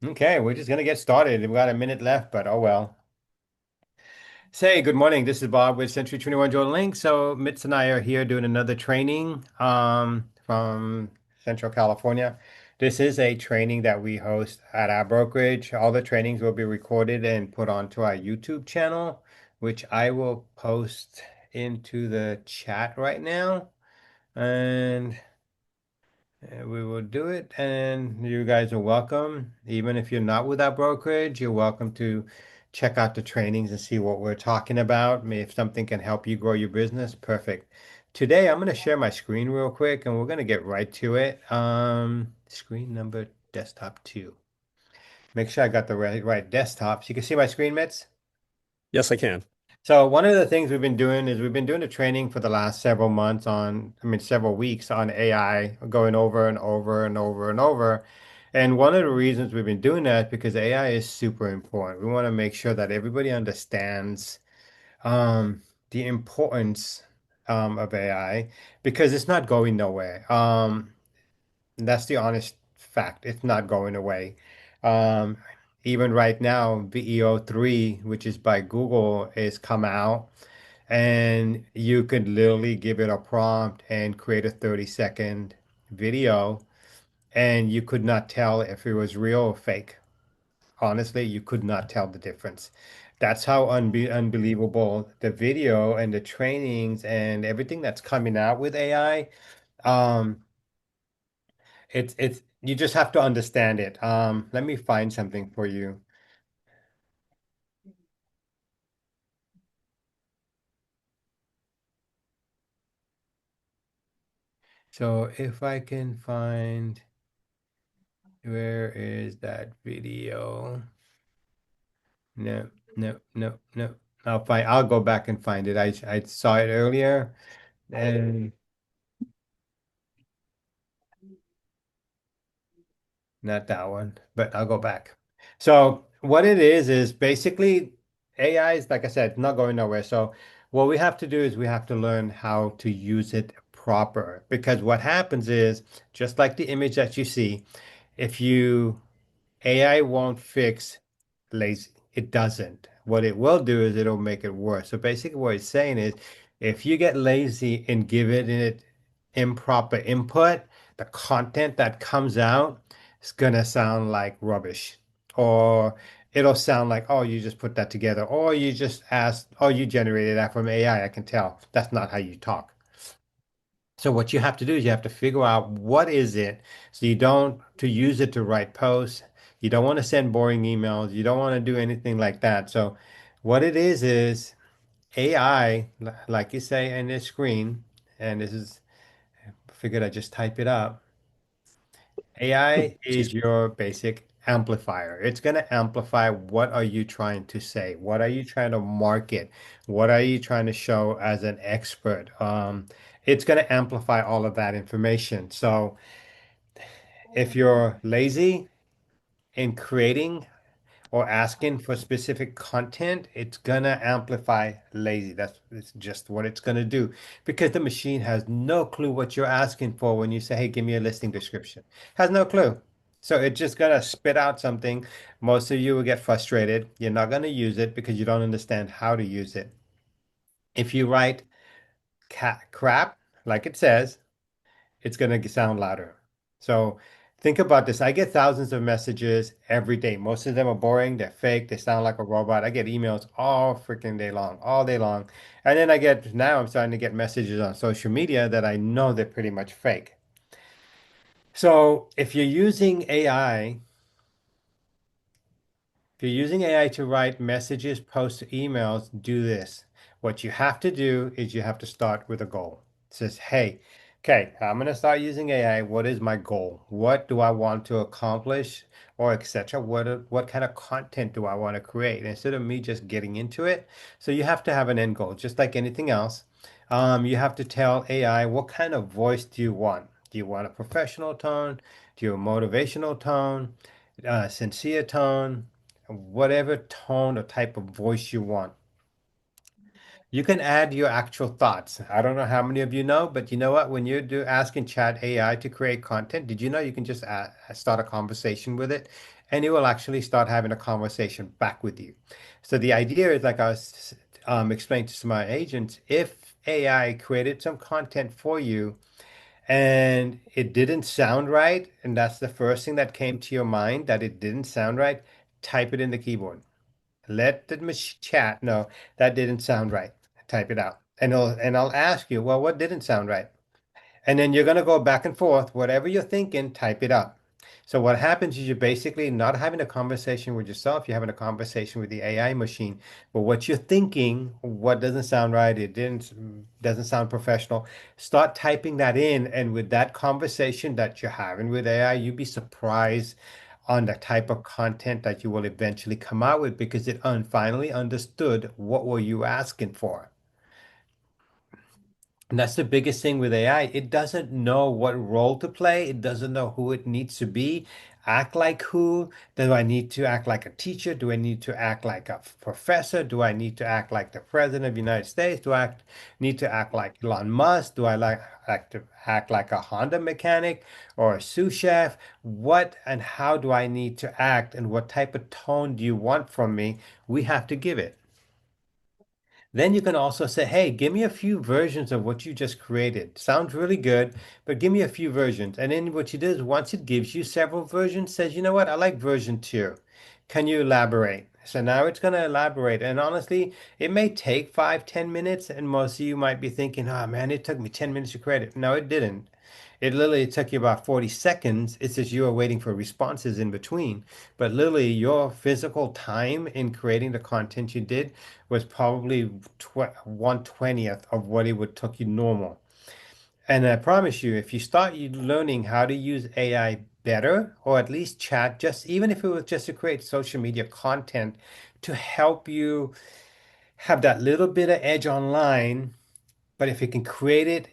Okay, we're just gonna get started. We've got a minute left, but oh well. Say good morning. This is Bob with Century 21 Jordan Link. So Mitz and I are here doing another training from Central California. This is a training that we host at our brokerage. All the trainings will be recorded and put onto our YouTube channel, which I will post into the chat right now. And we will do it, and you guys are welcome. Even if you're not with our brokerage, you're welcome to check out the trainings and see what we're talking about. If something can help you grow your business, perfect. Today, I'm going to share my screen real quick, and we're going to get right to it. Screen number desktop two. Make sure I got the right desktop. So you can see my screen, Mitz. Yes, I can. So one of the things we've been doing is we've been doing a training for the last several months on, I mean, several weeks on AI, going over and over and over and over. And one of the reasons we've been doing that is because AI is super important. We want to make sure that everybody understands the importance of AI because it's not going nowhere. That's the honest fact. It's not going away. Um, Even right now, VEO3, which is by Google, is come out and you could literally give it a prompt and create a 30-second video, and you could not tell if it was real or fake. Honestly, you could not tell the difference. That's how unbelievable the video and the trainings and everything that's coming out with AI. Um, it's you just have to understand it. Let me find something for you. So if I can find where is that video? No, no, no, no. I'll go back and find it. I saw it earlier and not that one, but I'll go back. So what it is basically AI is, like I said, not going nowhere. So what we have to do is we have to learn how to use it proper because what happens is just like the image that you see, if you AI won't fix lazy. It doesn't. What it will do is it'll make it worse. So basically what it's saying is if you get lazy and give it improper input, the content that comes out is gonna sound like rubbish. Or it'll sound like, oh, you just put that together. Or you just asked, oh, you generated that from AI. I can tell. That's not how you talk. So what you have to do is you have to figure out what is it so you don't to use it to write posts. You don't want to send boring emails. You don't want to do anything like that. So what it is AI, like you say in this screen, and this is figured I just type it up. AI is Excuse me. your basic amplifier. It's going to amplify what are you trying to say? What are you trying to market? What are you trying to show as an expert? It's going to amplify all of that information. So if you're lazy in creating or asking for specific content, it's gonna amplify lazy. It's just what it's gonna do because the machine has no clue what you're asking for when you say, "Hey, give me a listing description." Has no clue. So it's just gonna spit out something. Most of you will get frustrated. You're not gonna use it because you don't understand how to use it. If you write crap, like it says, it's going to sound louder. So think about this. I get thousands of messages every day. Most of them are boring, they're fake, they sound like a robot. I get emails all freaking day long, all day long. And then now I'm starting to get messages on social media that I know they're pretty much fake. So if you're using AI, if you're using AI to write messages, posts, emails, do this. What you have to do is you have to start with a goal. It says, hey, okay, I'm going to start using AI. What is my goal? What do I want to accomplish or etc. What kind of content do I want to create instead of me just getting into it? So you have to have an end goal, just like anything else. You have to tell AI what kind of voice do you want? Do you want a professional tone? Do you want a motivational tone? Sincere tone? Whatever tone or type of voice you want. You can add your actual thoughts. I don't know how many of you know, but you know what? When you're asking Chat AI to create content, did you know you can just start a conversation with it and it will actually start having a conversation back with you. So the idea is, like I was explaining to some of my agents, if AI created some content for you and it didn't sound right, and that's the first thing that came to your mind, that it didn't sound right, type it in the keyboard. Let the chat know that didn't sound right. Type it out. And I'll ask you, well, what didn't sound right? And then you're going to go back and forth. Whatever you're thinking, type it up. So what happens is you're basically not having a conversation with yourself. You're having a conversation with the AI machine. But what you're thinking, what doesn't sound right, it didn't doesn't sound professional. Start typing that in, and with that conversation that you're having with AI, you'd be surprised on the type of content that you will eventually come out with because it finally understood what were you asking for. And that's the biggest thing with AI. It doesn't know what role to play. It doesn't know who it needs to be. Act like who? Do I need to act like a teacher? Do I need to act like a professor? Do I need to act like the president of the United States? Need to act like Elon Musk? Do I like to act like a Honda mechanic or a sous chef? What and how do I need to act? And what type of tone do you want from me? We have to give it. Then you can also say, hey, give me a few versions of what you just created. Sounds really good, but give me a few versions. And then what you do is once it gives you several versions, says, you know what, I like version two. Can you elaborate? So now it's going to elaborate. And honestly, it may take 5, 10 minutes. And most of you might be thinking, oh man, it took me 10 minutes to create it. No, it didn't. It literally took you about 40 seconds. It's just you were waiting for responses in between. But literally, your physical time in creating the content you did was probably 1/20th of what it would took you normal. And I promise you, if you start learning how to use AI better, or at least chat, just even if it was just to create social media content to help you have that little bit of edge online, but if it can create it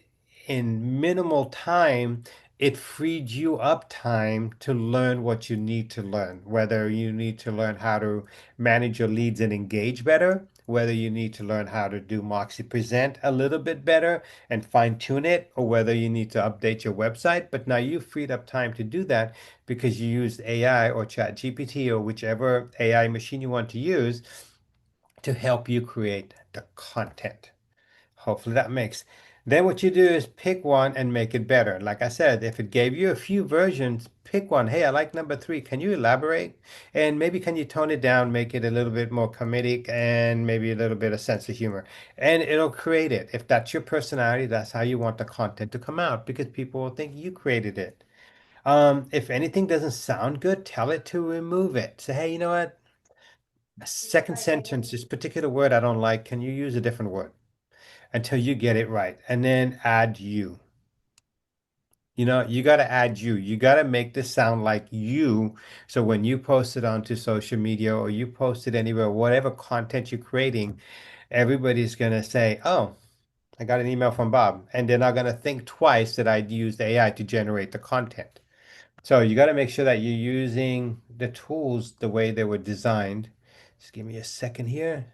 in minimal time, it freed you up time to learn what you need to learn. Whether you need to learn how to manage your leads and engage better, whether you need to learn how to do Moxie Present a little bit better and fine tune it, or whether you need to update your website. But now you freed up time to do that because you used AI or Chat GPT or whichever AI machine you want to use to help you create the content. Hopefully that makes. Then what you do is pick one and make it better. Like I said, if it gave you a few versions, pick one. Hey, I like number three. Can you elaborate? And maybe can you tone it down, make it a little bit more comedic and maybe a little bit of sense of humor. And it'll create it. If that's your personality, that's how you want the content to come out because people will think you created it. If anything doesn't sound good, tell it to remove it. Say, hey, you know what? A second sentence, this particular word I don't like. Can you use a different word? Until you get it right. And then add you. You know, you got to add you. You got to make this sound like you. So when you post it onto social media or you post it anywhere, whatever content you're creating, everybody's going to say, oh, I got an email from Bob. And they're not going to think twice that I used AI to generate the content. So you got to make sure that you're using the tools the way they were designed. Just give me a second here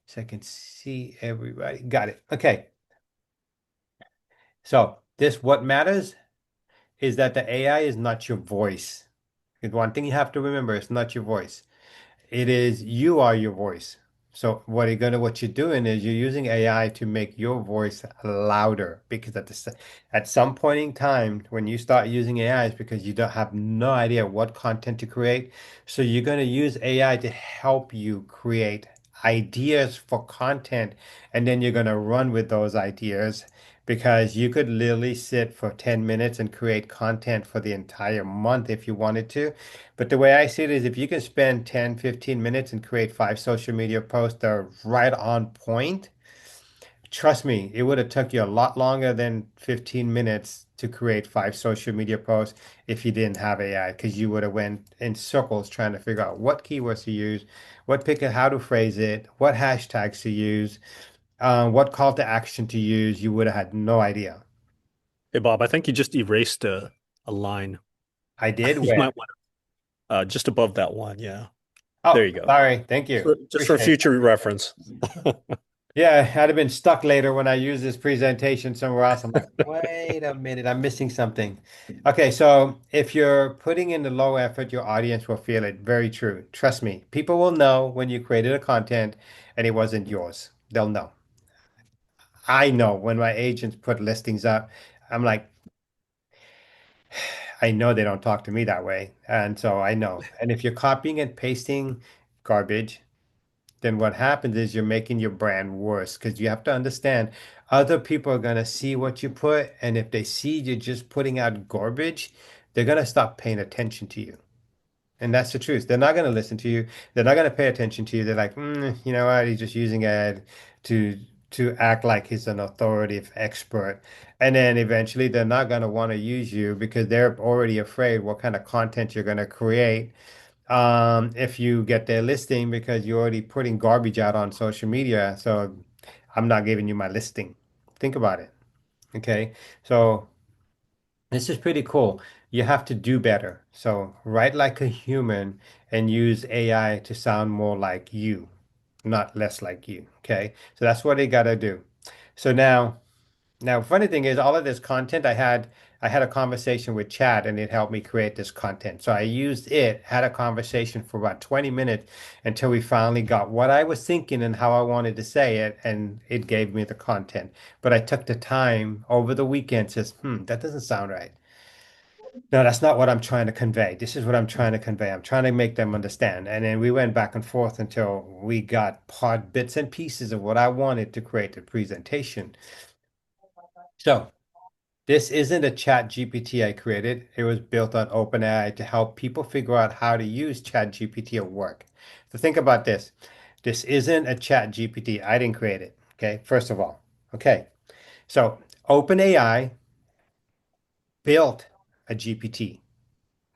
so I can see everybody. Got it. Okay. So this what matters is that the AI is not your voice. And one thing you have to remember, it's not your voice. It is you are your voice. So what you're doing is you're using AI to make your voice louder because at some point in time when you start using AI it's because you don't have no idea what content to create. So you're going to use AI to help you create ideas for content and then you're going to run with those ideas because you could literally sit for 10 minutes and create content for the entire month if you wanted to. But the way I see it is if you can spend 10, 15 minutes and create 5 social media posts that are right on point, trust me, it would have took you a lot longer than 15 minutes to create 5 social media posts if you didn't have AI, because you would have went in circles trying to figure out what keywords to use, what pick it, how to phrase it, what hashtags to use, what call to action to use. You would have had no idea. Hey Bob, I think you just erased a line. I did You where? might want just above that one. Yeah. There Oh, you go. sorry. Thank you. Just for Appreciate it. future reference. Yeah, I'd have been stuck later when I use this presentation somewhere else. I'm like, wait a minute, I'm missing something. Okay, so if you're putting in the low effort, your audience will feel it. Very true. Trust me, people will know when you created a content and it wasn't yours. They'll know. I know when my agents put listings up, I'm like, I know they don't talk to me that way. And so I know. And if you're copying and pasting garbage, then what happens is you're making your brand worse because you have to understand other people are going to see what you put. And if they see you're just putting out garbage, they're going to stop paying attention to you. And that's the truth. They're not going to listen to you. They're not going to pay attention to you. They're like, you know what? He's just using it to act like he's an authoritative expert. And then eventually they're not going to want to use you because they're already afraid what kind of content you're going to create if you get their listing because you're already putting garbage out on social media. So I'm not giving you my listing. Think about it. Okay. So this is pretty cool. You have to do better. So write like a human and use AI to sound more like you, not less like you. Okay. So that's what they got to do. So now, funny thing is, all of this content I had a conversation with Chad, and it helped me create this content. So I used it, had a conversation for about 20 minutes until we finally got what I was thinking and how I wanted to say it, and it gave me the content. But I took the time over the weekend, says, that doesn't sound right. No, that's not what I'm trying to convey. This is what I'm trying to convey. I'm trying to make them understand. And then we went back and forth until we got part bits and pieces of what I wanted to create the presentation. So this isn't a chat GPT I created. It was built on OpenAI to help people figure out how to use chat GPT at work. So think about this. This isn't a chat GPT. I didn't create it. Okay. First of all. Okay. So OpenAI built a GPT.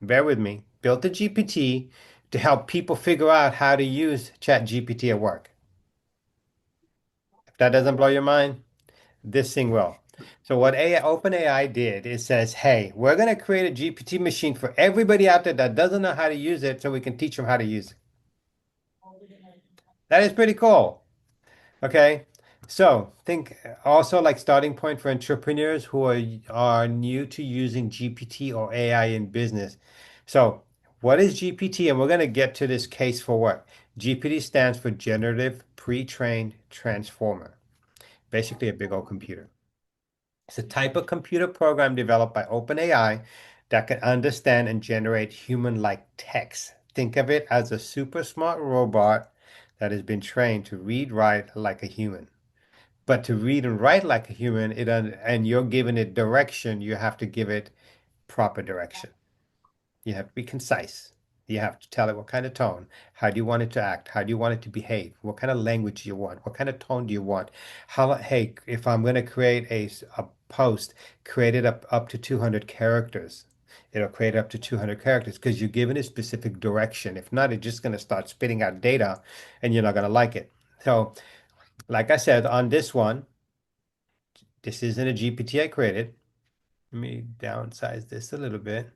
Bear with me. Built a GPT to help people figure out how to use chat GPT at work. If that doesn't blow your mind, this thing will. So what OpenAI did is says, hey, we're going to create a GPT machine for everybody out there that doesn't know how to use it so we can teach them how to use it. That is pretty cool. Okay. So think also like starting point for entrepreneurs who are new to using GPT or AI in business. So what is GPT? And we're going to get to this case for work. GPT stands for Generative Pre-trained Transformer, basically a big old computer. It's a type of computer program developed by OpenAI that can understand and generate human-like text. Think of it as a super smart robot that has been trained to read, write like a human. But to read and write like a human, and you're giving it direction, you have to give it proper direction. You have to be concise. You have to tell it what kind of tone. How do you want it to act? How do you want it to behave? What kind of language do you want? What kind of tone do you want? Hey, if I'm going to create a post, create it up to 200 characters. It'll create up to 200 characters because you're giving it specific direction. If not, it's just going to start spitting out data and you're not going to like it. So, like I said, on this one, this isn't a GPT I created. Let me downsize this a little bit.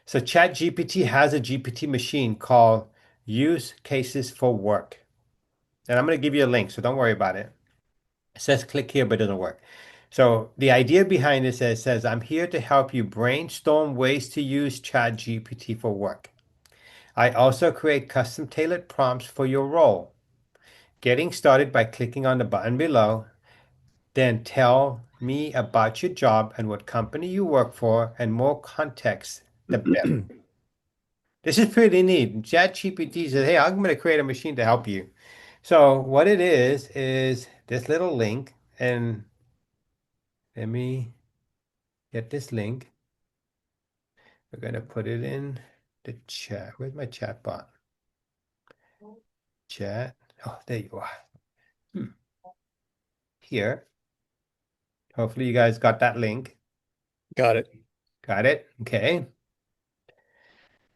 So ChatGPT has a GPT machine called Use Cases for Work. And I'm going to give you a link, so don't worry about it. It says click here, but it doesn't work. So the idea behind this says, I'm here to help you brainstorm ways to use ChatGPT for work. I also create custom tailored prompts for your role. Getting started by clicking on the button below, then tell me about your job and what company you work for, and more context, the better. This is pretty neat. ChatGPT says, hey, I'm going to create a machine to help you. So what it is this little link, and let me get this link. We're going to put it in the chat. Where's my chat bot? Chat. Oh, there you are. Hmm. Here. Hopefully you guys got that link. Got it. Got it? Okay.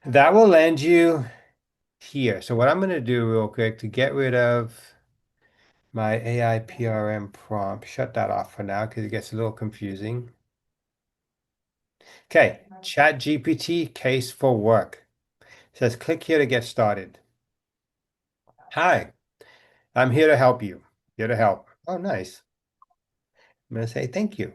That will land you here. So what I'm going to do real quick to get rid of my AI PRM prompt, shut that off for now because it gets a little confusing. Okay, ChatGPT case for work. It says click here to get started. Hi, I'm here to help you. Here to help. Oh, nice. I'm going to say thank you.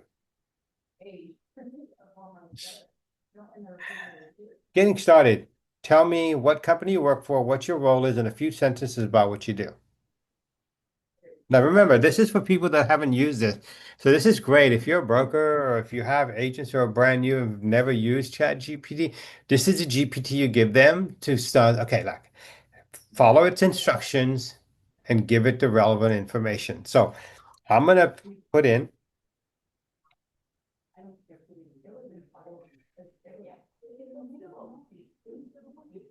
Getting started. Tell me what company you work for, what your role is, and a few sentences about what you do. Now, remember, this is for people that haven't used this. So this is great. If you're a broker or if you have agents who are brand new and have never used Chat GPT, this is a GPT you give them to start. Okay, like follow its instructions and give it the relevant information. So I'm gonna put in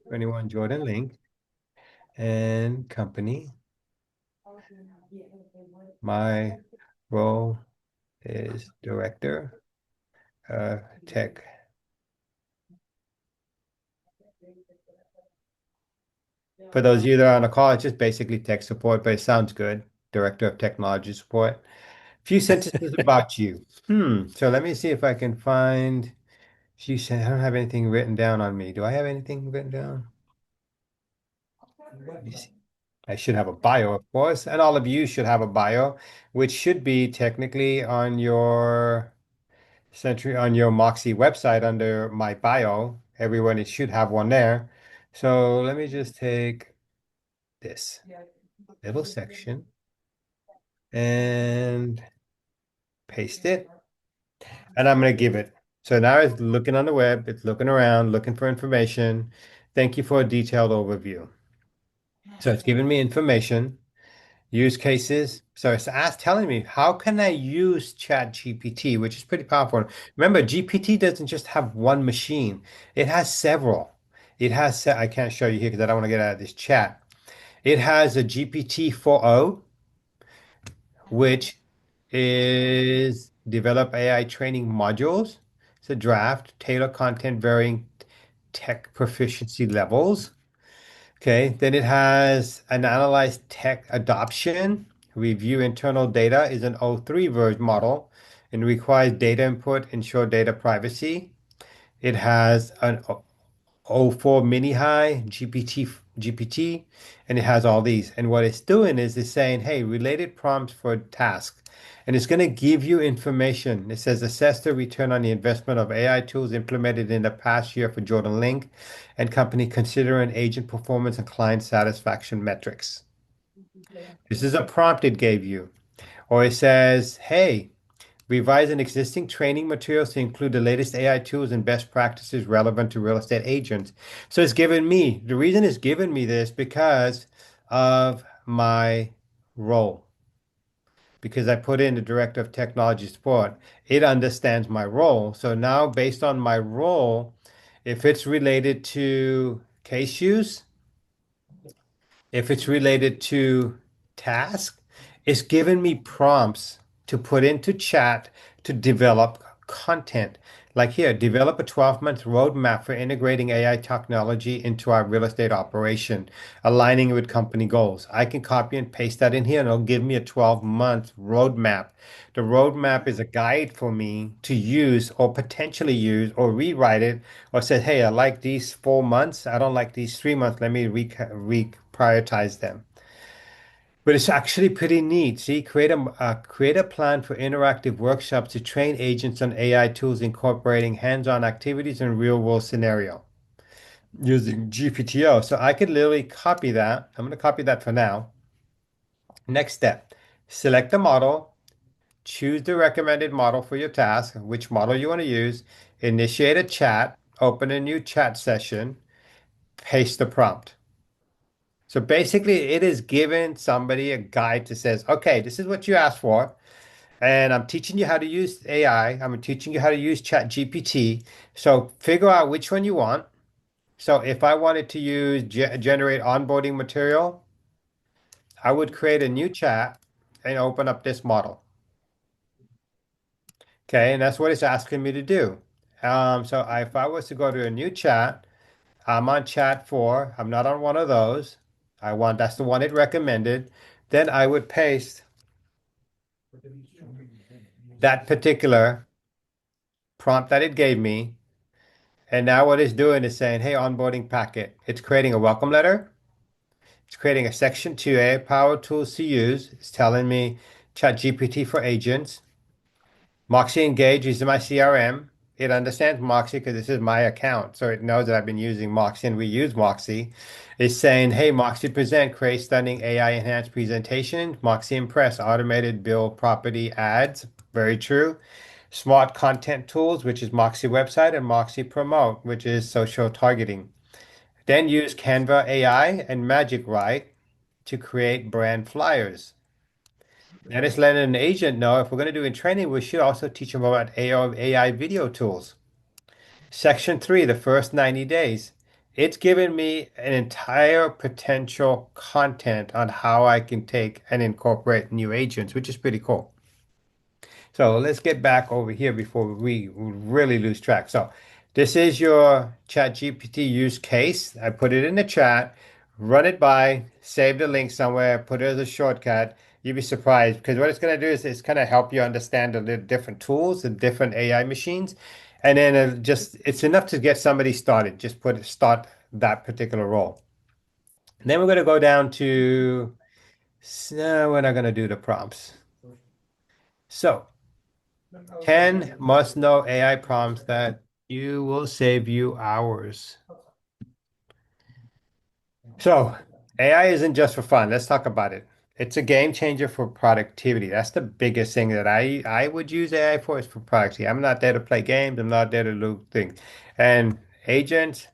21 Jordan Link and company. My role is director of tech. For those of you that are on the call, it's just basically tech support, but it sounds good. Director of technology support. Few sentences about you. So let me see if I can find. She said, I don't have anything written down on me. Do I have anything written down? Let me see. I should have a bio, of course, and all of you should have a bio, which should be technically on your Century on your Moxie website under my bio. Everyone it should have one there. So let me just take this little section and paste it. And I'm going to give it. So now it's looking on the web, it's looking around, looking for information. Thank you for a detailed overview. So it's giving me information, use cases. So it's telling me how can I use Chat GPT, which is pretty powerful. Remember, GPT doesn't just have one machine; it has several. I can't show you here because I don't want to get out of this chat. It has a GPT 4.0, which is develop AI training modules. It's a draft, tailor content varying tech proficiency levels. Okay, then it has an analyze tech adoption, review internal data is an O3 version model and requires data input, ensure data privacy. It has an O4 mini high GPT, and it has all these. And what it's doing is it's saying, hey, related prompts for tasks. And it's going to give you information. It says assess the return on the investment of AI tools implemented in the past year for Jordan Link and company considering agent performance and client satisfaction metrics. This is a prompt it gave you. Or it says, hey, revise an existing training materials to include the latest AI tools and best practices relevant to real estate agents. So it's given me, the reason it's given me this because of my role. Because I put in the director of technology support, it understands my role. So now, based on my role, if it's related to case use, if it's related to task, it's given me prompts to put into chat to develop content. Like here, develop a 12-month roadmap for integrating AI technology into our real estate operation, aligning with company goals. I can copy and paste that in here and it'll give me a 12-month roadmap. The roadmap is a guide for me to use or potentially use or rewrite it or say, hey, I like these 4 months. I don't like these 3 months. Let me prioritize them. But it's actually pretty neat. See, create a plan for interactive workshops to train agents on AI tools incorporating hands-on activities and real-world scenario using GPTO. So I could literally copy that. I'm going to copy that for now. Next step, select the model, choose the recommended model for your task, which model you want to use, initiate a chat, open a new chat session, paste the prompt. So basically, it is giving somebody a guide that says, okay, this is what you asked for. And I'm teaching you how to use AI. I'm teaching you how to use Chat GPT. So figure out which one you want. So if I wanted to use generate onboarding material, I would create a new chat and open up this model. Okay, and that's what it's asking me to do. If I was to go to a new chat, I'm on chat 4. I'm not on one of those. That's the one it recommended. Then I would paste that particular prompt that it gave me. And now what it's doing is saying, hey, onboarding packet. It's creating a welcome letter. It's creating a section 2 AI power tools to use. It's telling me chat GPT for agents. Moxie Engage is my CRM. It understands Moxie because this is my account. So it knows that I've been using Moxie and we use Moxie. It's saying, hey, Moxie Present, create stunning AI enhanced presentation. Moxie Impress, automated bill property ads. Very true. Smart content tools, which is Moxie website, and Moxie Promote, which is social targeting. Then use Canva AI and Magic Write to create brand flyers. That is letting an agent know if we're going to do in training, we should also teach them about AI video tools. Section 3, the first 90 days. It's given me an entire potential content on how I can take and incorporate new agents, which is pretty cool. So let's get back over here before we really lose track. So this is your ChatGPT use case. I put it in the chat, run it by, save the link somewhere, put it as a shortcut. You'd be surprised because what it's going to do is it's going to help you understand the different tools, the different AI machines. And then it's enough to get somebody started. Just start that particular role. And then we're going to go down to, no, we're not going to do the prompts. So 10 must know AI prompts that you will save you hours. So, AI isn't just for fun. Let's talk about it. It's a game changer for productivity. That's the biggest thing that I would use AI for is for productivity. I'm not there to play games. I'm not there to do things. And agents,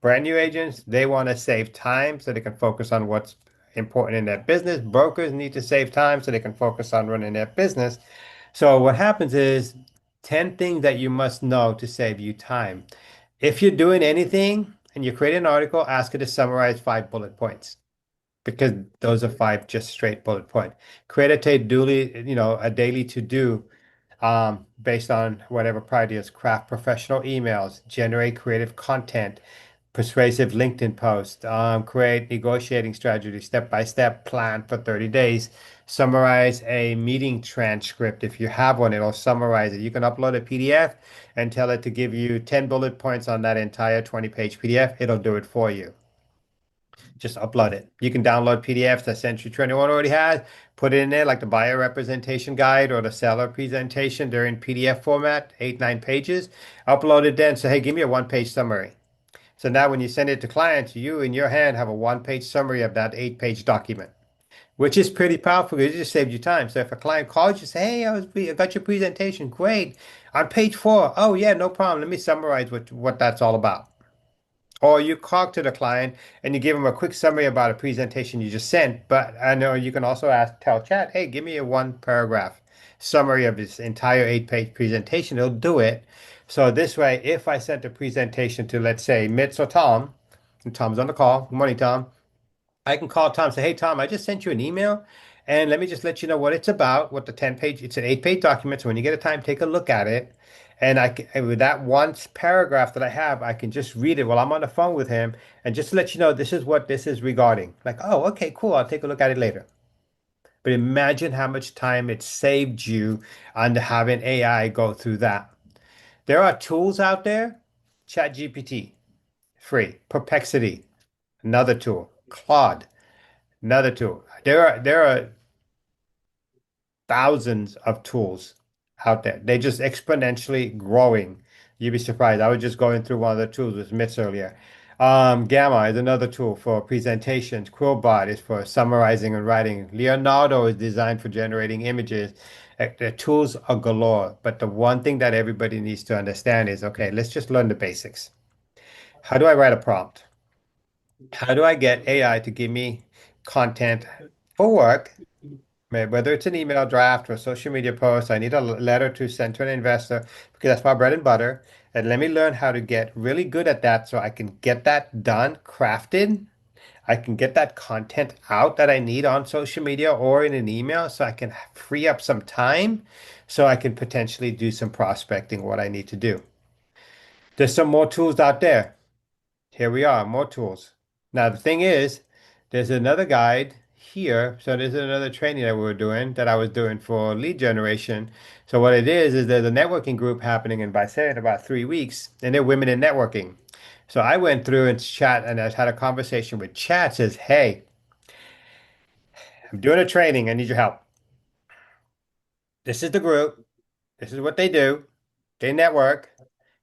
brand new agents, they want to save time so they can focus on what's important in their business. Brokers need to save time so they can focus on running their business. So what happens is 10 things that you must know to save you time. If you're doing anything and you create an article, ask it to summarize 5 bullet points because those are five just straight bullet point. Create a daily to do based on whatever priority is. Craft professional emails, generate creative content, persuasive LinkedIn post, create negotiating strategy, step-by-step plan for 30 days, summarize a meeting transcript. If you have one, it'll summarize it. You can upload a PDF and tell it to give you 10 bullet points on that entire 20-page PDF. It'll do it for you. Just upload it. You can download PDFs that Century 21 already has, put it in there like the buyer representation guide or the seller presentation. They're in PDF format, 8, 9 pages. Upload it then. So, hey, give me a one-page summary. So now when you send it to clients, you in your hand have a one-page summary of that 8-page document, which is pretty powerful because it just saves you time. So if a client calls you, say, hey, I got your presentation. Great. On page 4, oh yeah, no problem. Let me summarize what that's all about. Or you talk to the client and you give them a quick summary about a presentation you just sent. But I know you can also tell chat, hey, give me a one paragraph summary of this entire 8-page presentation. It'll do it. So this way, if I sent a presentation to, let's say, Mitch or Tom, and Tom's on the call. Good morning, Tom. I can call Tom and say, hey, Tom, I just sent you an email. And let me just let you know what it's about, what the 10-page, it's an 8-page document. So when you get a time, take a look at it. And and with that one paragraph that I have, I can just read it while I'm on the phone with him and just let you know this is what this is regarding. Like, oh, okay, cool. I'll take a look at it later. But imagine how much time it saved you on having AI go through that. There are tools out there, ChatGPT, free. Perplexity, another tool. Claude, another tool. There are thousands of tools out there. They're just exponentially growing. You'd be surprised. I was just going through one of the tools with Mitch earlier. Gamma is another tool for presentations. Quillbot is for summarizing and writing. Leonardo is designed for generating images. The tools are galore. But the one thing that everybody needs to understand is, okay, let's just learn the basics. How do I write a prompt? How do I get AI to give me content for work? Whether it's an email draft or a social media post, I need a letter to send to an investor because that's my bread and butter. And let me learn how to get really good at that so I can get that done, crafted. I can get that content out that I need on social media or in an email so I can free up some time so I can potentially do some prospecting, what I need to do. There's some more tools out there. Here we are, more tools. Now, the thing is, there's another guide here. So there's another training that we were doing that I was doing for lead generation. So what it is there's a networking group happening in Bicester in about 3 weeks, and they're women in networking. So I went through and chat and I had a conversation with chat, says, hey, I'm doing a training. I need your help. This is the group. This is what they do. They network.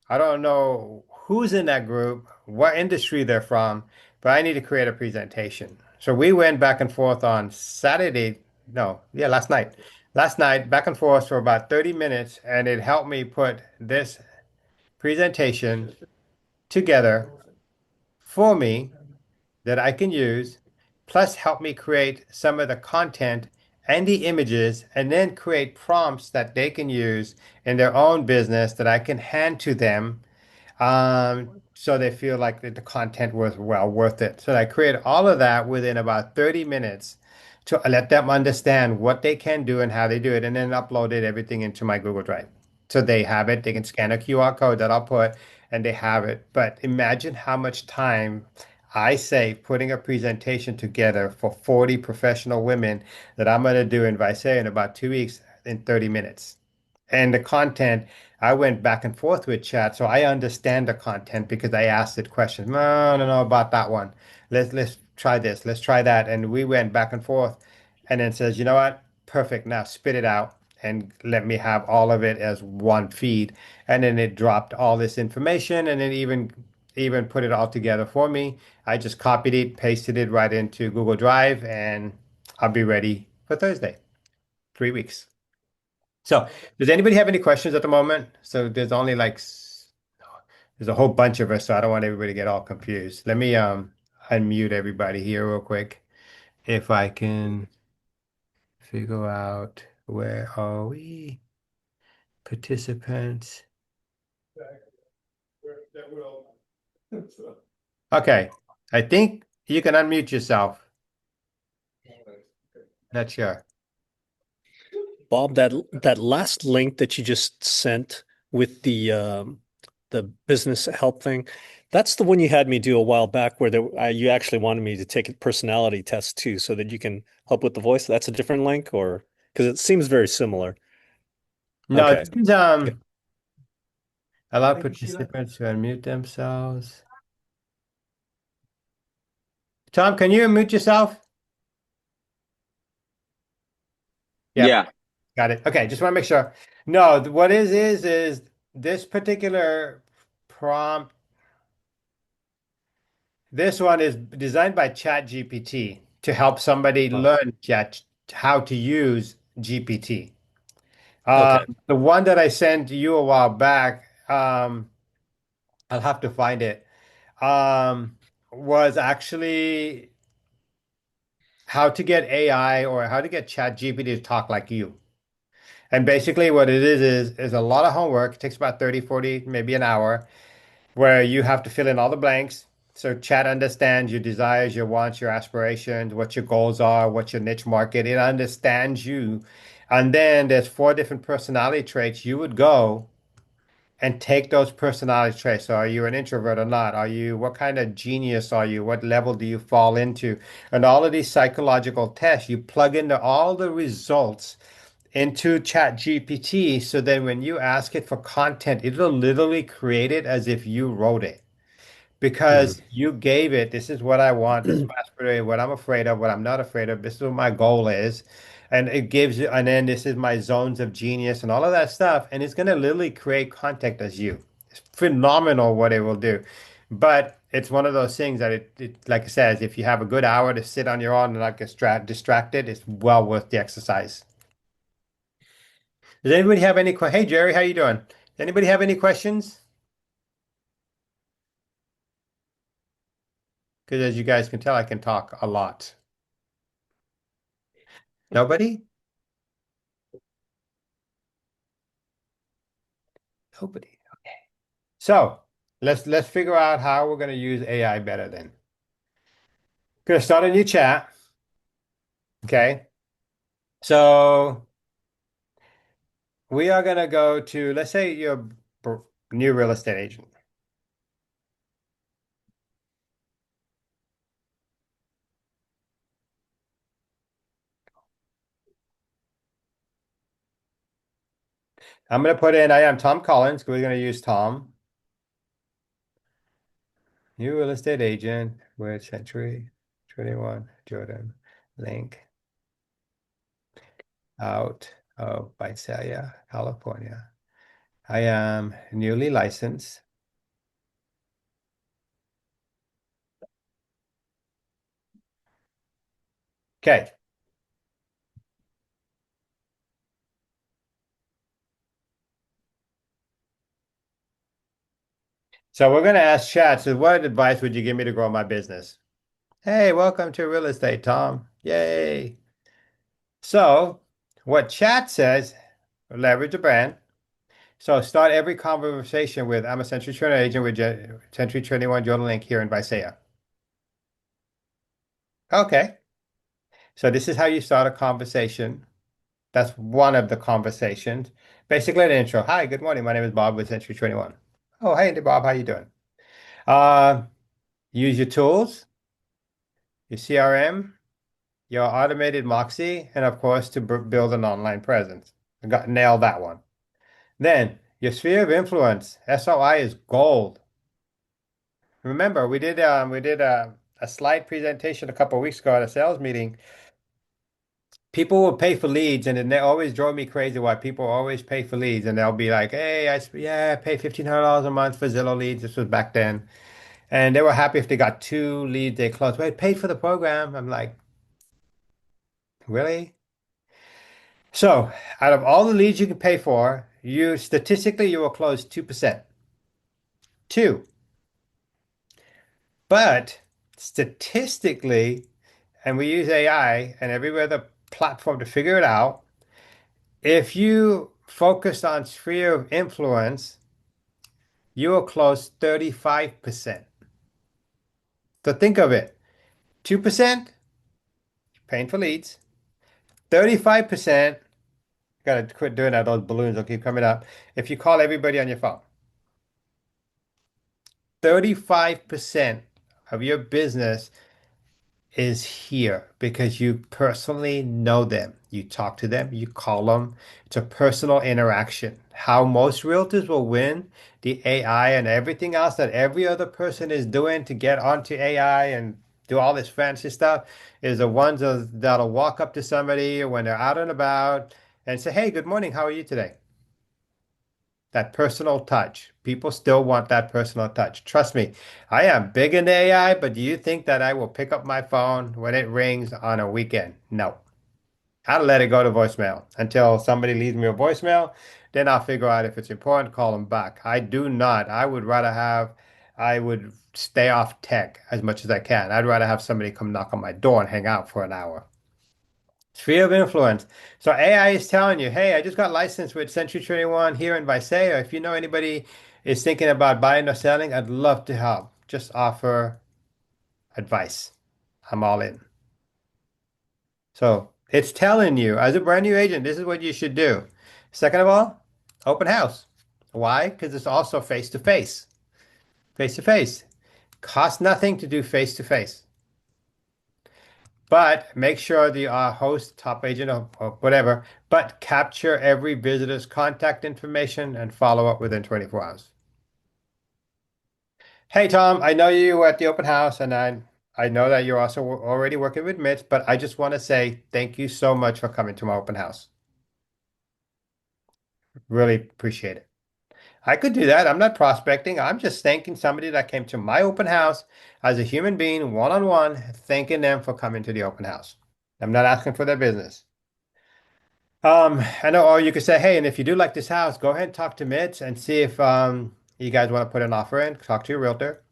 I don't know who's in that group, what industry they're from, but I need to create a presentation. So we went back and forth on Saturday. No, yeah, last night. Last night, back and forth for about 30 minutes, and it helped me put this presentation together for me that I can use, plus help me create some of the content and the images, and then create prompts that they can use in their own business that I can hand to them so they feel like the content was well worth it. So I created all of that within about 30 minutes to let them understand what they can do and how they do it, and then uploaded everything into my Google Drive. So they have it, they can scan a QR code that I'll put, and they have it. But imagine how much time I save putting a presentation together for 40 professional women that I'm going to do in Visalia in about 2 weeks in 30 minutes. And the content, I went back and forth with chat, so I understand the content because I asked it questions. No, no, no, about that one. Let's try this. Let's try that. And we went back and forth, and then says, you know what? Perfect. Now spit it out and let me have all of it as one feed. And then it dropped all this information, and then even put it all together for me. I just copied it, pasted it right into Google Drive, and I'll be ready for Thursday. 3 weeks. So, does anybody have any questions at the moment? So there's only there's a whole bunch of us, so I don't want everybody to get all confused. Let me unmute everybody here real quick. If I can figure out where are we? Participants. Okay. I think you can unmute yourself. Not sure. Bob, that last link that you just sent with the business help thing, that's the one you had me do a while back where you actually wanted me to take a personality test too, so that you can help with the voice. That's a different link, or because it seems very similar. No, Okay. this is Okay. allow participants to unmute themselves. Tom, can you unmute yourself? Yep. Yeah. Got it. Okay, just want to make sure. No, what is this particular prompt. This one is designed by ChatGPT to help somebody Oh, learn how to use GPT. okay. The one that I sent you a while back, I'll have to find it, was actually how to get AI or how to get ChatGPT to talk like you. And basically what it is a lot of homework. It takes about 30, 40, maybe an hour, where you have to fill in all the blanks. So chat understands your desires, your wants, your aspirations, what your goals are, what your niche market. It understands you. And then there's four different personality traits you would go and take those personality traits. So are you an introvert or not? What kind of genius are you? What level do you fall into? And all of these psychological tests, you plug into all the results into Chat GPT. So then when you ask it for content, it'll literally create it as if you wrote it because you gave it, this is what I want, this is my aspiration, what I'm afraid of, what I'm not afraid of, this is what my goal is. And it gives you, and then this is my zones of genius and all of that stuff. And it's going to literally create content as you. It's phenomenal what it will do. But it's one of those things that like I said, if you have a good hour to sit on your own and not get distracted, it's well worth the exercise. Does anybody have any Hey Jerry, how you doing? Does anybody have any questions? Because as you guys can tell, I can talk a lot. Nobody? Nobody. So let's figure out how we're going to use AI better then. Gonna start a new chat. Okay. So we are gonna go to, let's say you're a new real estate agent. I'm gonna put in, I am Tom Collins. We're gonna use Tom. New real estate agent with Century 21 Jordan link. out of Visalia, California. I am newly licensed. Okay. So we're going to ask chat. So what advice would you give me to grow my business? Hey, welcome to real estate, Tom. Yay. So what chat says, leverage a brand. So start every conversation with, I'm a Century 21 agent with Century 21 Jordan Link here in Visalia. Okay. So this is how you start a conversation. That's one of the conversations. Basically an intro. Hi, good morning. My name is Bob with Century 21. Oh, hey, Bob, how you doing? Uh, use your tools, your CRM, your automated Moxie, and of course to build an online presence. I got nailed that one. Then your sphere of influence, SOI is gold. Remember, we did a slide presentation a couple of weeks ago at a sales meeting. People will pay for leads, and then they always drove me crazy why people always pay for leads, and they'll be like, "Hey, I pay $1,500 a month for Zillow leads." This was back then, and they were happy if they got two leads they closed. Wait, paid for the program? I'm like, really? So, out of all the leads you can pay for, you statistically you will close 2%. Two, but statistically, and we use AI and every other platform to figure it out. If you focus on sphere of influence, you will close 35%. So think of it. 2% paying for leads. 35%, gotta quit doing that. Those balloons will keep coming up. If you call everybody on your phone, 35% of your business is here because you personally know them. You talk to them, you call them. It's a personal interaction. How most realtors will win the AI and everything else that every other person is doing to get onto AI and do all this fancy stuff is the ones that'll walk up to somebody when they're out and about and say, "Hey, good morning. How are you today?" That personal touch. People still want that personal touch. Trust me, I am big into AI, but do you think that I will pick up my phone when it rings on a weekend? No. I'll let it go to voicemail until somebody leaves me a voicemail. Then I'll figure out if it's important, call them back. I do not. I would stay off tech as much as I can. I'd rather have somebody come knock on my door and hang out for an hour. Sphere of influence. So AI is telling you, hey, I just got licensed with Century 21 here in Visalia. If you know anybody is thinking about buying or selling, I'd love to help. Just offer advice. I'm all in. So it's telling you, as a brand new agent, this is what you should do. Second of all, open house. Why? Because it's also face to face. Face to face. Costs nothing to do face to face. But make sure the host, top agent, or whatever, but capture every visitor's contact information and follow up within 24 hours. Hey, Tom, I know you were at the open house, and I know that you're also already working with Mitch, but I just want to say thank you so much for coming to my open house. Really appreciate it. I could do that. I'm not prospecting. I'm just thanking somebody that came to my open house as a human being, one on one, thanking them for coming to the open house. I'm not asking for their business. I know, or you could say, hey, and if you do like this house, go ahead and talk to Mitch and see if you guys want to put an offer in. Talk to your realtor.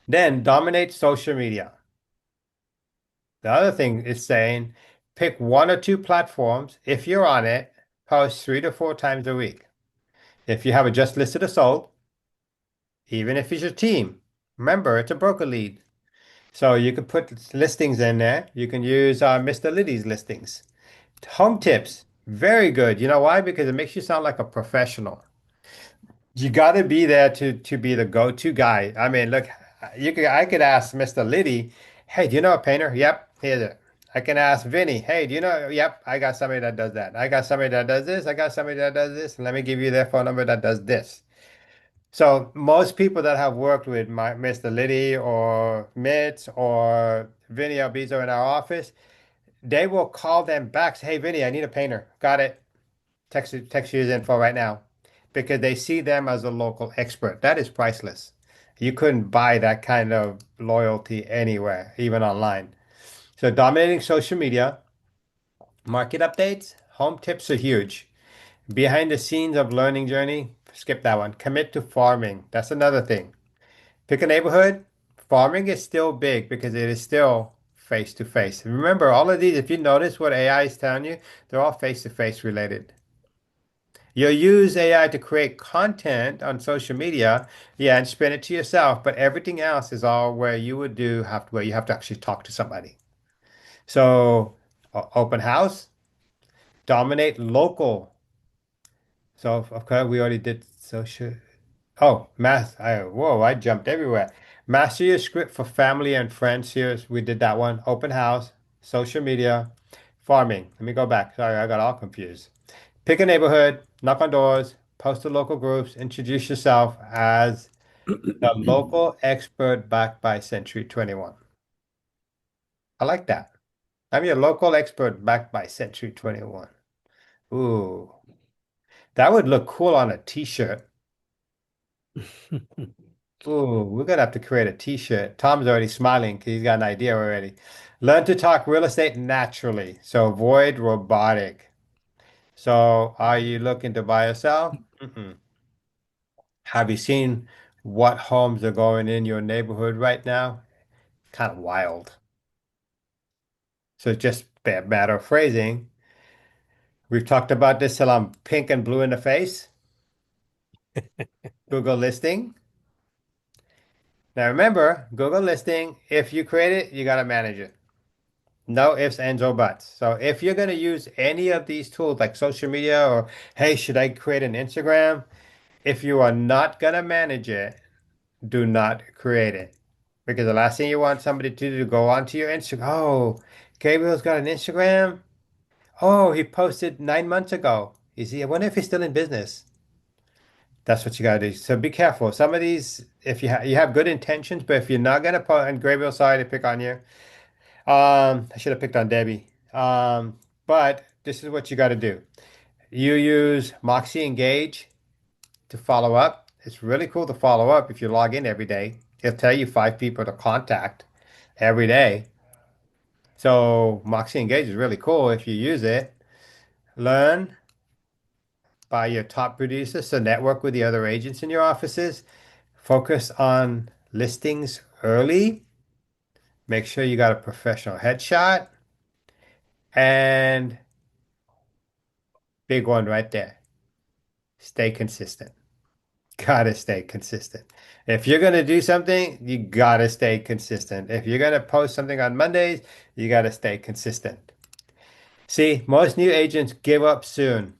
Then dominate social media. The other thing is saying pick one or two platforms. If you're on it, post 3 to 4 times a week. If you have a just listed or sold, even if it's your team, remember it's a broker lead. So you can put listings in there. You can use Mr. Liddy's listings. Home tips, very good. You know why? Because it makes you sound like a professional. You got to be there to be the go-to guy. I mean, look, I could ask Mr. Liddy, hey, do you know a painter? Yep, here's it. I can ask Vinny, hey, do you know? Yep, I got somebody that does that. I got somebody that does this. I got somebody that does this. Let me give you their phone number that does this. So most people that have worked with Mr. Liddy or Mitch or Vinny Albizo in our office, they will call them back. Say, hey, Vinny, I need a painter. Got it. Text you his info right now because they see them as a local expert. That is priceless. You couldn't buy that kind of loyalty anywhere, even online. So dominating social media, market updates, home tips are huge. Behind the scenes of learning journey, skip that one. Commit to farming. That's another thing. Pick a neighborhood. Farming is still big because it is still face to face. Remember, all of these, if you notice what AI is telling you, they're all face to face related. You'll use AI to create content on social media, yeah, and spin it to yourself, but everything else is all where you would do have to, where you have to actually talk to somebody. So, open house, dominate local. So, of course, we already did social. Oh, math. Whoa, I jumped everywhere. Master your script for family and friends. Here, we did that one. Open house, social media, farming. Let me go back. Sorry, I got all confused. Pick a neighborhood, knock on doors, post to local groups, introduce yourself as the local expert backed by Century 21. I like that. I'm your local expert backed by Century 21. Ooh, that would look cool on a t-shirt. Ooh, we're gonna have to create a t-shirt. Tom's already smiling because he's got an idea already. Learn to talk real estate naturally. So avoid robotic. So are you looking to buy or sell? Mm-mm. Have you seen what homes are going in your neighborhood right now? Kind of wild. So just a matter of phrasing. We've talked about this till I'm pink and blue in the face. Google listing. Now remember, Google listing, if you create it, you got to manage it. No ifs, ands, or buts. So if you're going to use any of these tools like social media or, hey, should I create an Instagram? If you are not going to manage it, do not create it. Because the last thing you want somebody to do to go onto your Instagram. Oh, Gabriel's got an Instagram. Oh, he posted 9 months ago. Is he? I wonder if he's still in business. That's what you gotta do. So be careful. Some of these, if you have good intentions, but if you're not gonna put, and Gabriel, sorry to pick on you. I should have picked on Debbie. But this is what you got to do. You use Moxie Engage to follow up. It's really cool to follow up if you log in every day. It'll tell you 5 people to contact every day. So Moxie Engage is really cool if you use it. Learn by your top producers, so network with the other agents in your offices. Focus on listings early. Make sure you got a professional headshot. And big one right there. Stay consistent. Gotta stay consistent. If you're gonna do something, you gotta stay consistent. If you're gonna post something on Mondays, you gotta stay consistent. See, most new agents give up soon.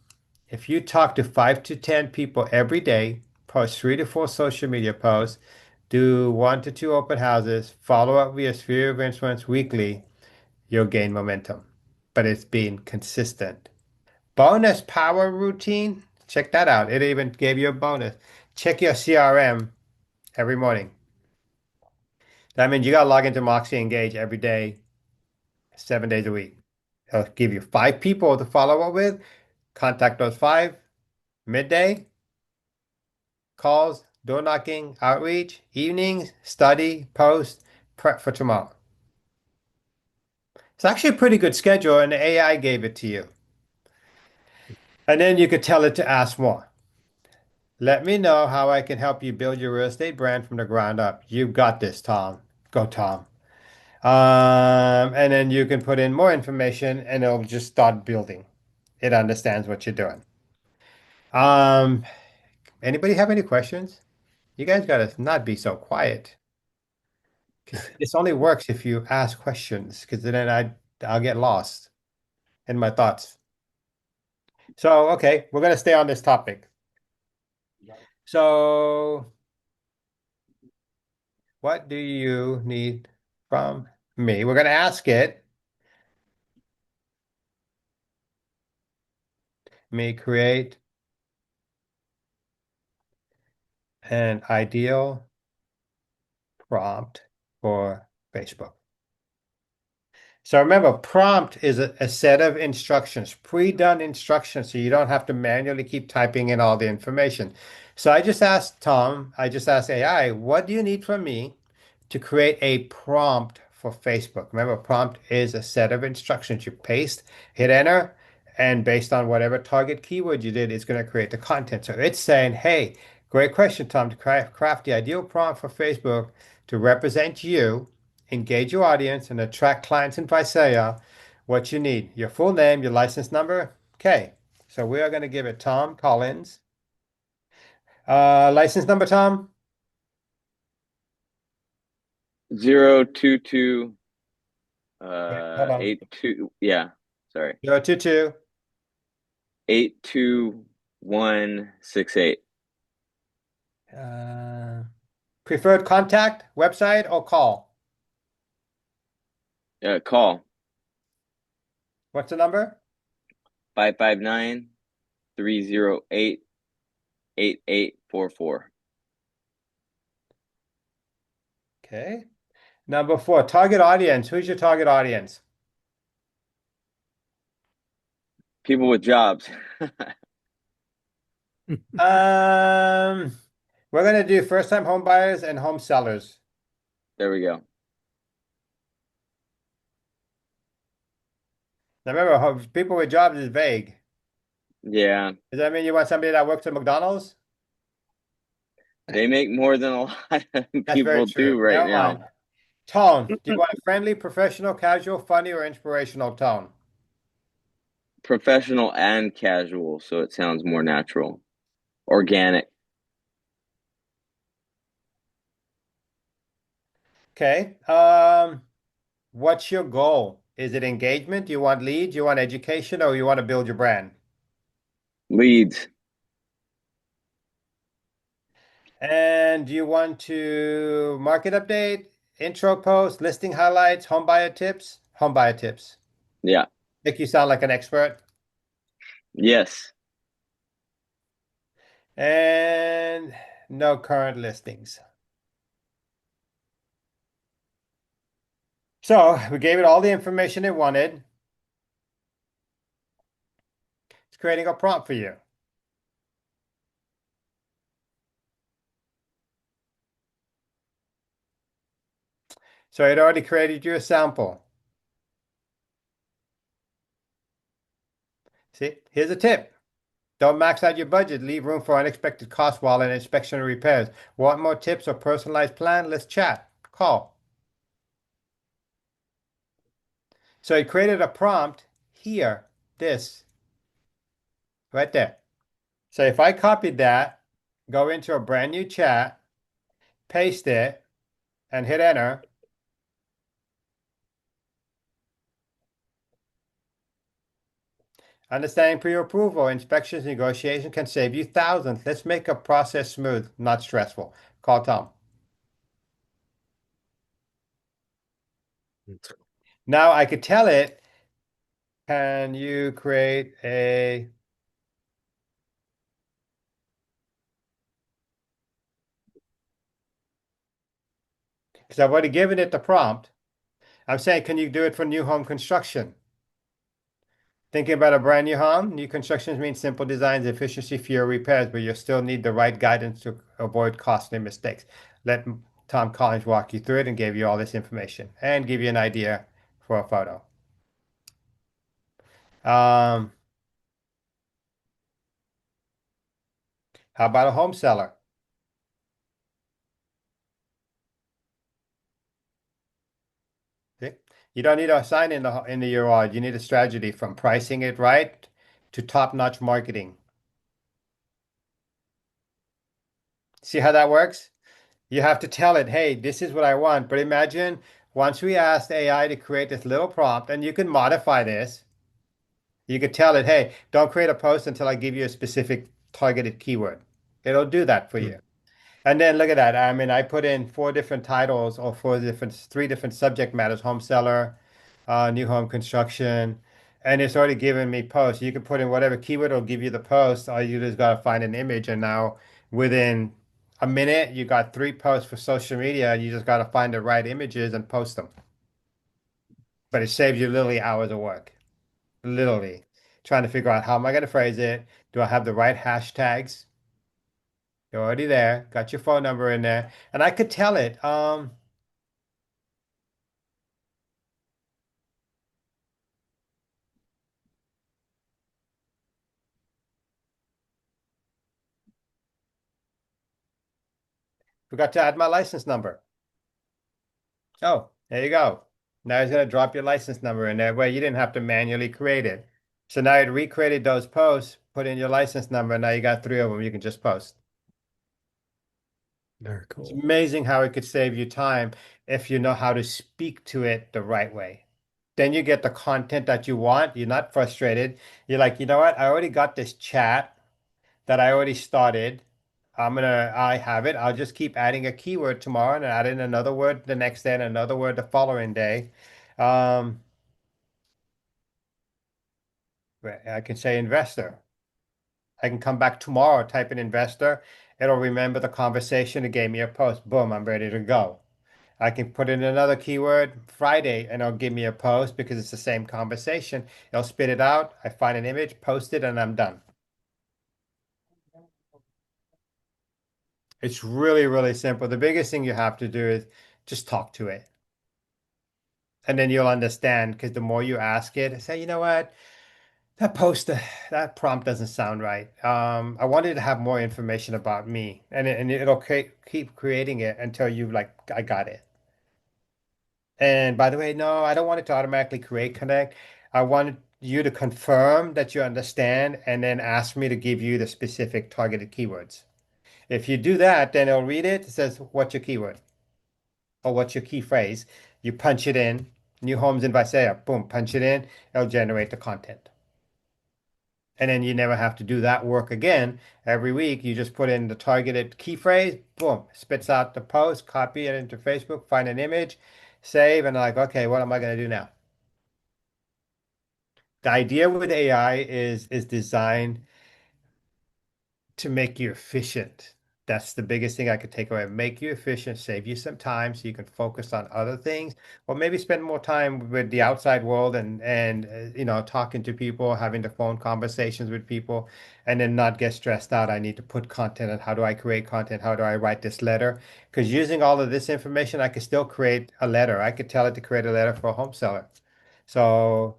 If you talk to 5 to 10 people every day, post 3 to 4 social media posts, do 1 to 2 open houses, follow up via sphere of influence weekly, you'll gain momentum. But it's being consistent. Bonus power routine. Check that out. It even gave you a bonus. Check your CRM every morning. That means you got to log into Moxie Engage every day, 7 days a week. It'll give you 5 people to follow up with. Contact those 5. Midday, calls, door knocking, outreach, evenings, study, post, prep for tomorrow. It's actually a pretty good schedule, and the AI gave it to you. And then you could tell it to ask more. Let me know how I can help you build your real estate brand from the ground up. You've got this, Tom. Go, Tom. And then you can put in more information and it'll just start building. It understands what you're doing. Um, Anybody have any questions? You guys gotta not be so quiet because this only works if you ask questions because then I'll get lost in my thoughts. So, okay, we're gonna stay on this topic. So, what do you need from me? We're gonna ask it. Me create an ideal prompt for Facebook. So remember, prompt is a set of instructions, pre-done instructions, so you don't have to manually keep typing in all the information. So I just asked AI, what do you need from me to create a prompt for Facebook? Remember, prompt is a set of instructions. You paste, hit enter, and based on whatever target keyword you did, it's going to create the content. So it's saying, hey, great question, Tom, to craft the ideal prompt for Facebook to represent you, engage your audience, and attract clients and vice versa. What you need, your full name, your license number. Okay, so we are going to give it Tom Collins. License number, Tom? 022 Wait, hold on. 82, yeah, sorry. 022. 82168. Uh, Preferred contact, website, or call? Call What's the number? 559-308-8844. Okay. Number four, target audience. Who's your target audience? People with jobs. Um, we're gonna do first-time home buyers and home sellers. There we go. Now remember, people with jobs is vague. Yeah, Does that mean you want somebody that works at McDonald's? they make more than a lot of That's very people true. do right Never mind. now. Tone. Do you want a friendly, professional, casual, funny, or inspirational tone? Professional and casual, so it sounds more natural. Organic. Okay. What's your goal? Is it engagement? Do you want leads? You want education, or you want to build your brand? Leads. And do you want to market update, intro post, listing highlights, home buyer tips? Home buyer tips. Yeah. Make you sound like an expert. Yes. And no current listings. So we gave it all the information it wanted. It's creating a prompt for you. So it already created you a sample. See, here's a tip. Don't max out your budget. Leave room for unexpected costs while in inspection and repairs. Want more tips or personalized plan? Let's chat. Call. So it created a prompt here, this, right there. So if I copied that, go into a brand new chat, paste it, and hit enter, understanding pre-approval, inspections, negotiation can save you thousands. Let's make a process smooth, not stressful. Call Tom. Now I could tell it, can you create a, because I've already given it the prompt. I'm saying, can you do it for new home construction? Thinking about a brand new home, new constructions mean simple designs, efficiency, fewer repairs, but you still need the right guidance to avoid costly mistakes. Let Tom Collins walk you through it and give you all this information and give you an idea for a photo. Um, how about a home seller? See? You don't need a sign in the yard. You need a strategy from pricing it right to top-notch marketing. See how that works? You have to tell it, hey, this is what I want. But imagine once we asked AI to create this little prompt, and you can modify this, you could tell it, hey, don't create a post until I give you a specific targeted keyword. It'll do that for you. And then look at that. I mean, I put in four different titles or three different subject matters: home seller, new home construction, and it's already given me posts. You can put in whatever keyword, it'll give you the post. All you just gotta find an image, and now within a minute, you got three posts for social media. You just gotta find the right images and post them. but it saves you literally hours of work. Literally trying to figure out how am I going to phrase it? Do I have the right hashtags? You're already there. Got your phone number in there, and I could tell it. Forgot to add my license number. Oh, there you go. Now he's going to drop your license number in there where you didn't have to manually create it. So now it recreated those posts, put in your license number. Now you got three of them you can just post. Very It's cool. amazing how it could save you time if you know how to speak to it the right way. Then you get the content that you want. You're not frustrated. You're like, you know what? I already got this chat that I already started. I have it. I'll just keep adding a keyword tomorrow and add in another word the next day and another word the following day. Um, I can say investor. I can come back tomorrow, type in investor. It'll remember the conversation. It gave me a post. Boom, I'm ready to go. I can put in another keyword Friday and it'll give me a post because it's the same conversation. It'll spit it out. I find an image, post it, and I'm done. It's really, really simple. The biggest thing you have to do is just talk to it. And then you'll understand because the more you ask it, say, you know what? That post, that prompt doesn't sound right. I wanted to have more information about me, and it'll keep creating it until you like, I got it. And by the way, no, I don't want it to automatically create connect. I wanted you to confirm that you understand, and then ask me to give you the specific targeted keywords. If you do that, then it'll read it. It says, "What's your keyword?" or "What's your key phrase?" You punch it in. New homes in Visalia. Boom, punch it in. It'll generate the content. And then you never have to do that work again. Every week, you just put in the targeted key phrase, boom, spits out the post, copy it into Facebook, find an image, save, and like, okay, what am I going to do now? The idea with AI is designed to make you efficient. That's the biggest thing I could take away. Make you efficient, save you some time so you can focus on other things, or maybe spend more time with the outside world and talking to people, having the phone conversations with people, and then not get stressed out. I need to put content and how do I create content? How do I write this letter? Because using all of this information, I could still create a letter. I could tell it to create a letter for a home seller. So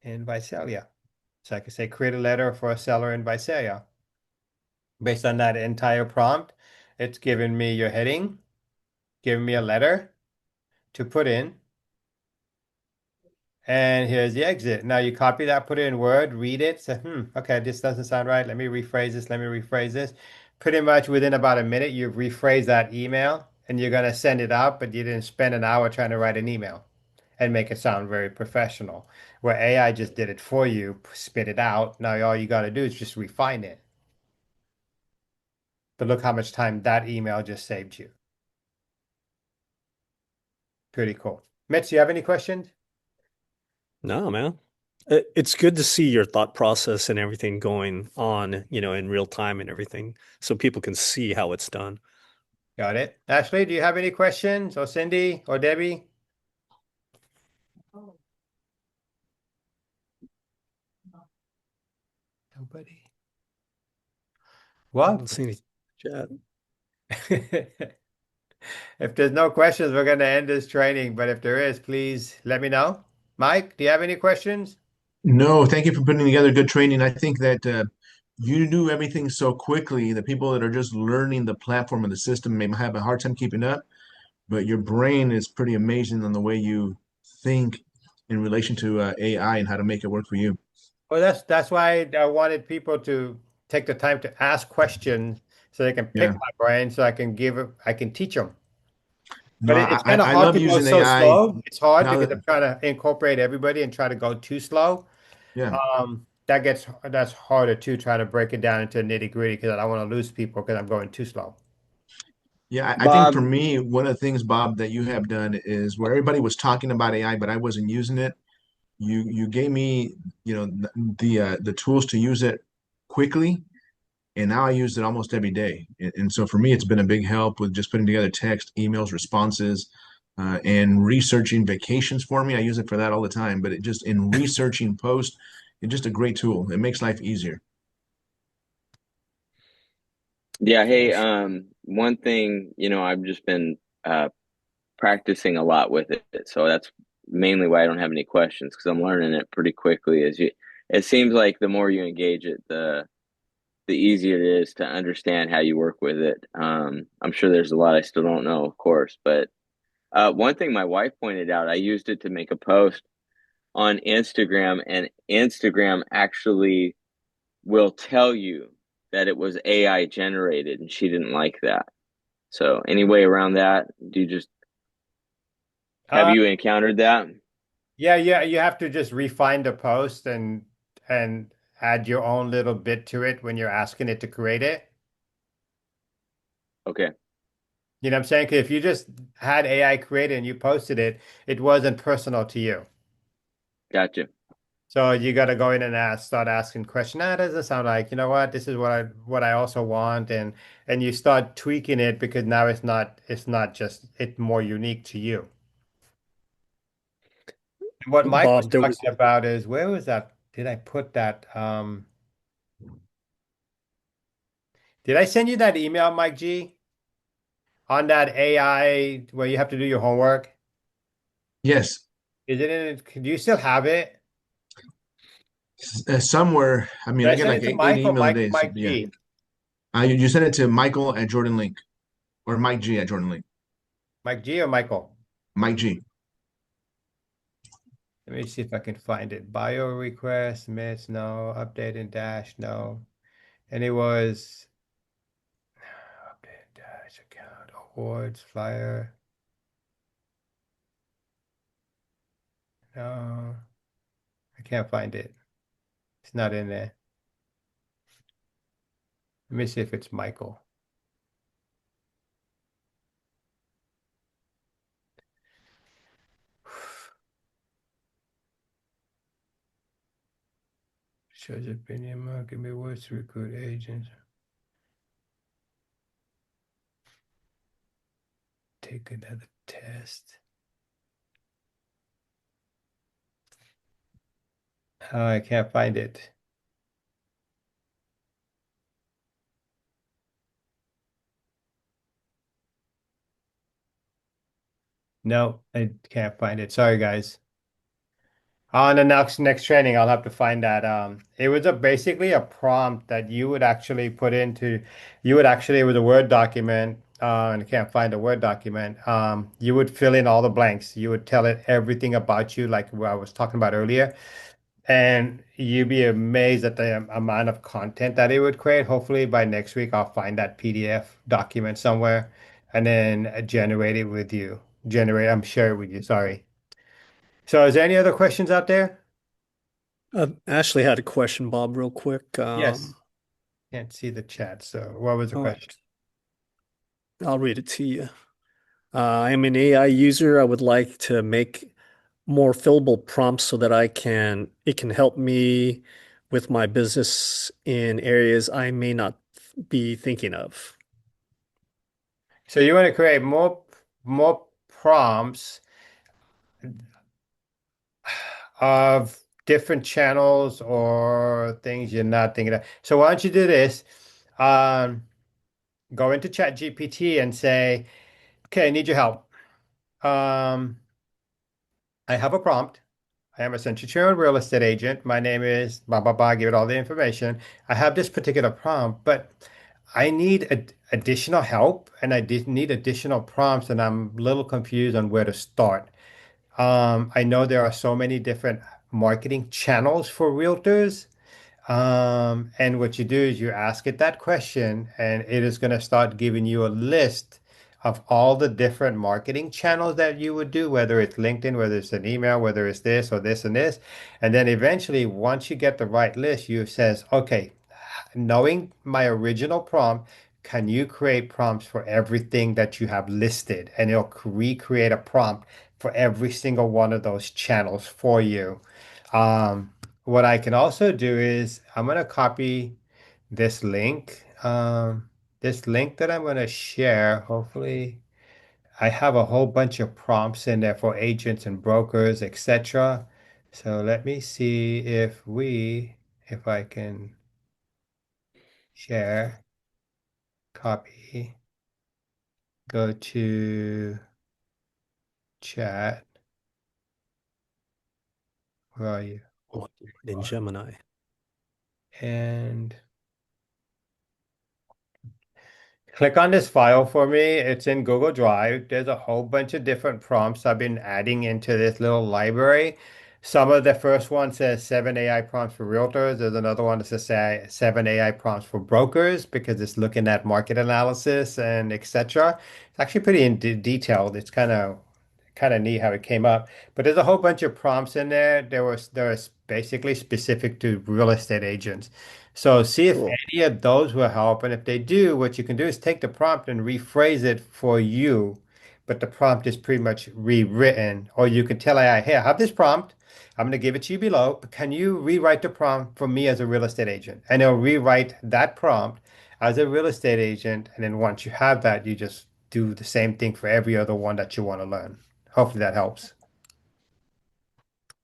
in Visalia. So I could say create a letter for a seller in Visalia. Based on that entire prompt, it's given me your heading, given me a letter to put in, and here's the exit. Now you copy that, put it in Word, read it, say, okay, this doesn't sound right. Let me rephrase this. Let me rephrase this. Pretty much within about a minute, you've rephrased that email and you're going to send it out, but you didn't spend an hour trying to write an email and make it sound very professional. Where AI just did it for you, spit it out. Now all you got to do is just refine it. But look how much time that email just saved you. Pretty cool. Mitch, you have any questions? No, man. It's good to see your thought process and everything going on, in real time and everything, so people can see how it's done. Got it. Ashley, do you have any questions? Or Cindy or Debbie? Nobody. I Well, don't see any chat. if there's no questions, we're going to end this training. But if there is, please let me know. Mike, do you have any questions? No, thank you for putting together good training. I think that you do everything so quickly that people that are just learning the platform and the system may have a hard time keeping up, but your brain is pretty amazing on the way you think in relation to AI and how to make it work for you. Well, that's why I wanted people to take the time to ask questions so they can pick Yeah. my brain so I can teach them. No, But it's I, kind of I hard love to go using so AI slow. It's hard now because that, I'm trying to incorporate everybody and try to go too slow. yeah. That's harder too, trying to break it down into nitty gritty because I don't want to lose people because I'm going too slow. Yeah, I think for Bob, me, one of the things, Bob, that you have done is where everybody was talking about AI, but I wasn't using it. You gave me, the tools to use it quickly and now I use it almost every day. And so for me, it's been a big help with just putting together text, emails, responses, and researching vacations for me. I use it for that all the time, but it just in researching posts, it's just a great tool. It makes life easier. Yeah, For hey, sure. one thing, I've just been practicing a lot with it. So that's mainly why I don't have any questions because I'm learning it pretty quickly. It seems like the more you engage it, the easier it is to understand how you work with it. I'm sure there's a lot I still don't know, of course, but one thing my wife pointed out, I used it to make a post on Instagram, and Instagram actually will tell you that it was AI generated, and she didn't like that. So, any way around that? Do you just have Uh, you encountered that? yeah, yeah, you have to just refine the post and add your own little bit to it when you're asking it to create it. Okay, You know what I'm saying? 'Cause if you just had AI created and you posted it, it wasn't personal to you. gotcha. So you got to go in and start asking questions. That doesn't sound like, you know what, this is what I also want, and you start tweaking it because now it's not just it's more unique to you. And what Mike was Bob, there was talking about is where was that? Did I put that? Did I send you that email, Mike G, on that AI where you have to do your homework? Yes, Is it in it? Do you still have it? somewhere. I mean, Did I I get send like it to 80 Mike or emails a Mike day. So Mike yeah, G? you send it to Michael at Jordan Link or Mike G at Jordan Link. Mike G or Michael? Mike G. Let me see if I can find it. Bio request, miss, no. Update and dash, no. And it was update dash account, awards, flyer. No, I can't find it. It's not in there. Let me see if it's Michael. Shows opinion mark, give me words to recruit agents. Take another test. Oh, I can't find it. No, I can't find it. Sorry, guys. On the next training, I'll have to find that. It was basically a prompt that you would actually put into, you would actually, it was a Word document, and I can't find a Word document. You would fill in all the blanks. You would tell it everything about you, like what I was talking about earlier, and you'd be amazed at the amount of content that it would create. Hopefully by next week, I'll find that PDF document somewhere, and then generate it with you. Share it with you. Sorry. So, is there any other questions out there? Ashley had a question, Bob, real quick. Yes. Can't see the chat. So what was the Oh, question? I'll read it to you. I'm an AI user. I would like to make more fillable prompts so that it can help me with my business in areas I may not be thinking of. So you want to create more prompts of different channels or things you're not thinking of. So why don't you do this? Um, Go into ChatGPT and say, okay, I need your help. Um, I have a prompt. I am a Century real estate agent. My name is blah blah blah. Give it all the information. I have this particular prompt, but I need additional help and I did need additional prompts, and I'm a little confused on where to start. I know there are so many different marketing channels for realtors. And what you do is you ask it that question, and it is going to start giving you a list of all the different marketing channels that you would do, whether it's LinkedIn, whether it's an email, whether it's this or this and this. And then eventually, once you get the right list, you says, okay, knowing my original prompt, can you create prompts for everything that you have listed? And it'll recreate a prompt for every single one of those channels for you. What I can also do is I'm going to copy this link this link that I'm going to share, hopefully, I have a whole bunch of prompts in there for agents and brokers, etc. So let me see if I can share, copy, go to chat. Where are you? Oh, in Gemini. And click on this file for me. It's in Google Drive. There's a whole bunch of different prompts I've been adding into this little library. Some of the first one says 7 AI prompts for realtors. There's another one that says 7 AI prompts for brokers because it's looking at market analysis and etc. It's actually pretty in detailed. It's kind of neat how it came up. But there's a whole bunch of prompts in there. There was basically specific to real estate agents. So see if Cool. any of those will help. And if they do, what you can do is take the prompt and rephrase it for you. But the prompt is pretty much rewritten. Or you can tell AI, hey, I have this prompt. I'm going to give it to you below. But can you rewrite the prompt for me as a real estate agent? And it'll rewrite that prompt as a real estate agent. And then once you have that, you just do the same thing for every other one that you want to learn. Hopefully that helps.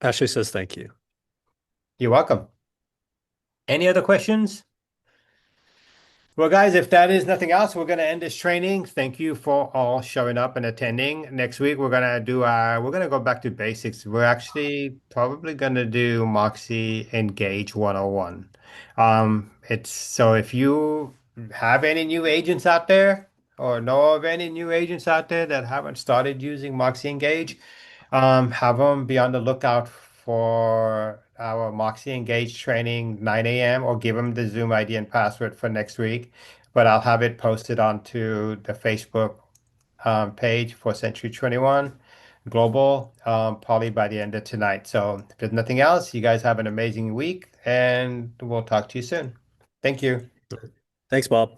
Ashley says thank you. You're welcome. Any other questions? Well, guys, if that is nothing else, we're going to end this training. Thank you for all showing up and attending. Next week, we're going to go back to basics. We're actually probably going to do Moxie Engage 101. It's so if you have any new agents out there or know of any new agents out there that haven't started using Moxie Engage, have them be on the lookout for our Moxie Engage training 9 a.m. or give them the Zoom ID and password for next week. But I'll have it posted onto the Facebook page for Century 21 Global probably by the end of tonight. So if there's nothing else, you guys have an amazing week and we'll talk to you soon. Thank you. Thanks, Bob.